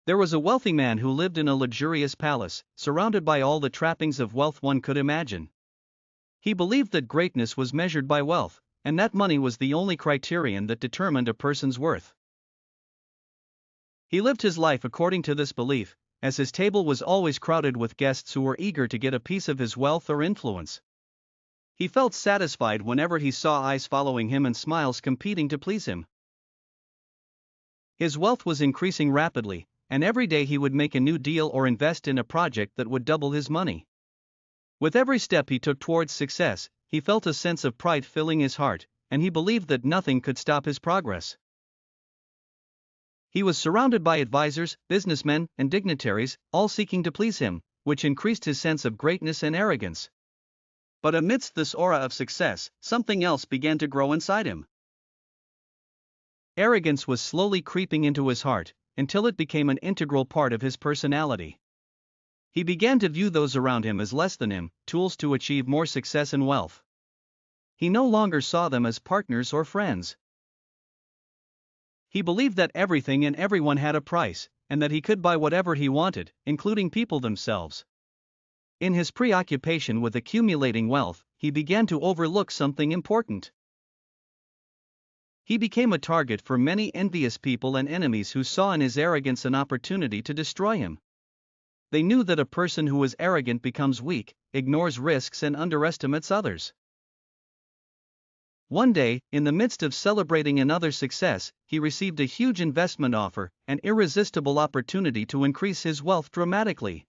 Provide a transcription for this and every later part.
There was a wealthy man who lived in a luxurious palace, surrounded by all the trappings of wealth one could imagine. He believed that greatness was measured by wealth, and that money was the only criterion that determined a person's worth. He lived his life according to this belief, as his table was always crowded with guests who were eager to get a piece of his wealth or influence. He felt satisfied whenever he saw eyes following him and smiles competing to please him. His wealth was increasing rapidly, and every day he would make a new deal or invest in a project that would double his money. With every step he took towards success, he felt a sense of pride filling his heart, and he believed that nothing could stop his progress. He was surrounded by advisors, businessmen, and dignitaries, all seeking to please him, which increased his sense of greatness and arrogance. But amidst this aura of success, something else began to grow inside him. Arrogance was slowly creeping into his heart, until it became an integral part of his personality. He began to view those around him as less than him, tools to achieve more success and wealth. He no longer saw them as partners or friends. He believed that everything and everyone had a price, and that he could buy whatever he wanted, including people themselves. In his preoccupation with accumulating wealth, he began to overlook something important. He became a target for many envious people and enemies who saw in his arrogance an opportunity to destroy him. They knew that a person who is arrogant becomes weak, ignores risks, and underestimates others. One day, in the midst of celebrating another's success, he received a huge investment offer, an irresistible opportunity to increase his wealth dramatically.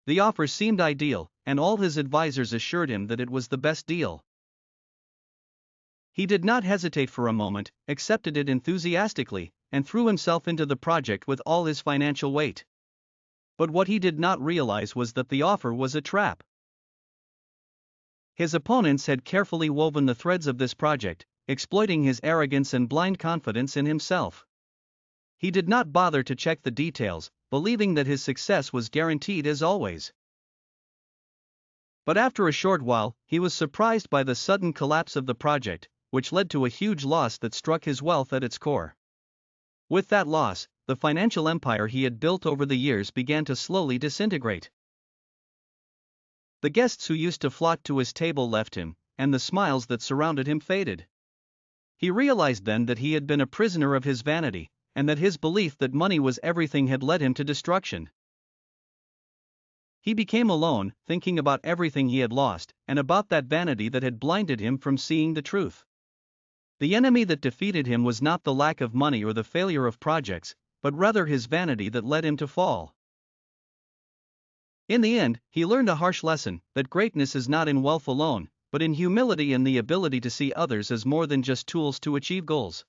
The offer seemed ideal, and all his advisors assured him that it was the best deal. He did not hesitate for a moment, accepted it enthusiastically, and threw himself into the project with all his financial weight. But what he did not realize was that the offer was a trap. His opponents had carefully woven the threads of this project, exploiting his arrogance and blind confidence in himself. He did not bother to check the details, believing that his success was guaranteed as always. But after a short while, he was surprised by the sudden collapse of the project, which led to a huge loss that struck his wealth at its core. With that loss, the financial empire he had built over the years began to slowly disintegrate. The guests who used to flock to his table left him, and the smiles that surrounded him faded. He realized then that he had been a prisoner of his vanity, and that his belief that money was everything had led him to destruction. He became alone, thinking about everything he had lost, and about that vanity that had blinded him from seeing the truth. The enemy that defeated him was not the lack of money or the failure of projects, but rather his vanity that led him to fall. In the end, he learned a harsh lesson, that greatness is not in wealth alone, but in humility and the ability to see others as more than just tools to achieve goals.